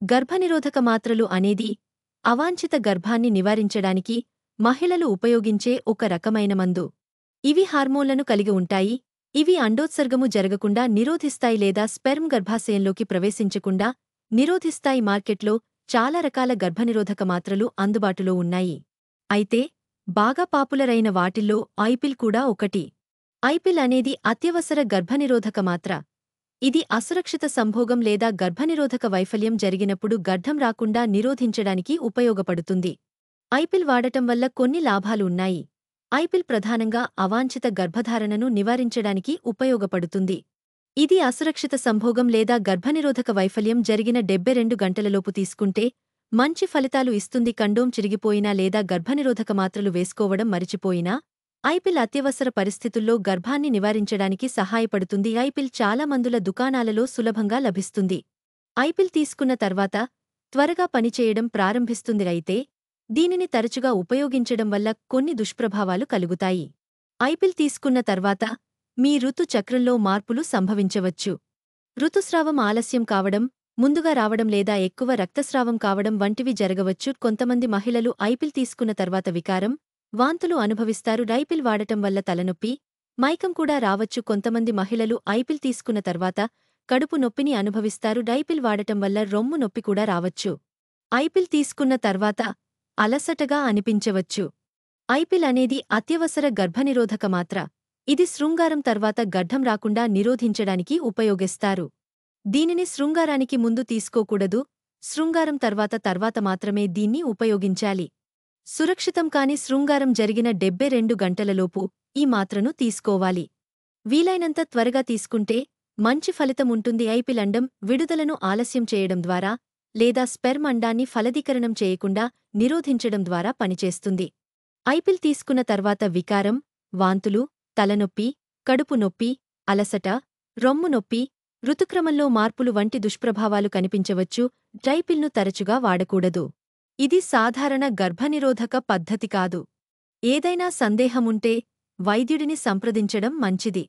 గర్భనిరోధక మాత్రలు అనేది అవాంఛిత గర్భాన్ని నివారించడానికి మహిళలు ఉపయోగించే ఒక రకమైన మందు. ఇవి హార్మోన్లను కలిగి ఉంటాయి. ఇవి అండోత్సర్గము జరగకుండా నిరోధిస్తాయి లేదా స్పెర్మ్ గర్భాశయంలోకి ప్రవేశించకుండా నిరోధిస్తాయి. మార్కెట్లో చాలా రకాల గర్భనిరోధక మాత్రలు అందుబాటులో ఉన్నాయి. అయితే బాగా పాపులర్ అయిన వాటిల్లో ఐపిల్ కూడా ఒకటి. ఐపిల్ అనేది అత్యవసర గర్భనిరోధక మాత్ర. ఇది అసురక్షిత సంభోగం లేదా గర్భనిరోధక వైఫల్యం జరిగినప్పుడు గర్భం రాకుండా నిరోధించడానికి ఉపయోగపడుతుంది. ఐపిల్ వాడటం వల్ల కొన్ని లాభాలు ఉన్నాయి. ఐపిల్ ప్రధానంగా అవాంఛిత గర్భధారణను నివారించడానికి ఉపయోగపడుతుంది. ఇది అసురక్షిత సంభోగం లేదా గర్భనిరోధక వైఫల్యం జరిగిన 72 గంటలలోపు తీసుకుంటే మంచి ఫలితాలు ఇస్తుంది. కండోమ్ చిరిగిపోయినా లేదా గర్భనిరోధక మాత్రలు వేసుకోవడం మరిచిపోయినా ఐపిల్ అత్యవసర పరిస్థితుల్లో గర్భాన్ని నివారించడానికి సహాయపడుతుంది. ఐపిల్ చాలా మందుల దుకాణాలలో సులభంగా లభిస్తుంది. ఐపిల్ తీసుకున్న తర్వాత త్వరగా పనిచేయడం ప్రారంభిస్తుంది. అయితే దీనిని తరచుగా ఉపయోగించడం వల్ల కొన్ని దుష్ప్రభావాలు కలుగుతాయి. ఐపిల్ తీసుకున్న తర్వాత మీ ఋతు చక్రంలో మార్పులు సంభవించవచ్చు. ఋతుస్రావం ఆలస్యం కావడం, ముందుగా రావడం లేదా ఎక్కువ రక్తస్రావం కావడం వంటివి జరగవచ్చు. కొంతమంది మహిళలు ఐపిల్ తీసుకున్న తర్వాత వికారం, వాంతులు అనుభవిస్తారు. ఐపిల్ వాడటం వల్ల తలనొప్పి, మైకం కూడా రావచ్చు. కొంతమంది మహిళలు ఐపిల్ తీసుకున్న తర్వాత కడుపు నొప్పిని అనుభవిస్తారు. ఐపిల్ వాడటం వల్ల రొమ్ము నొప్పి కూడా రావచ్చు. ఐపిల్ తీసుకున్న తర్వాత అలసటగా అనిపించవచ్చు. ఐపిల్ అనేది అత్యవసర గర్భనిరోధక మాత్ర. ఇది శృంగారం తర్వాత గడ్డం రాకుండా నిరోధించడానికి ఉపయోగిస్తారు. దీనిని శృంగారానికి ముందు తీసుకోకూడదు. శృంగారం తర్వాత మాత్రమే దీన్ని ఉపయోగించాలి. సురక్షితం కాని శృంగారం జరిగిన 72 గంటలలోపు ఈ మాత్రను తీసుకోవాలి. వీలైనంత త్వరగా తీసుకుంటే మంచి ఫలితం ఉంటుంది. ఐపిల్ అండం విడుదలను ఆలస్యం చేయడం ద్వారా లేదా స్పెర్మ్ అండాన్ని ఫలదీకరణం చేయకుండా నిరోధించడం ద్వారా పనిచేస్తుంది. ఐపిల్ తీసుకున్న తర్వాత వికారం, వాంతులు, తలనొప్పి, కడుపు నొప్పి, అలసట, రొమ్ము నొప్పి, ఋతుక్రమంలో మార్పులు వంటి దుష్ప్రభావాలు కనిపించవచ్చు. ఐపిల్ను తరచుగా వాడకూడదు. ఇది సాధారణ గర్భనిరోధక పద్ధతి కాదు. ఏదైనా సందేహముంటే వైద్యుడిని సంప్రదించడం మంచిది.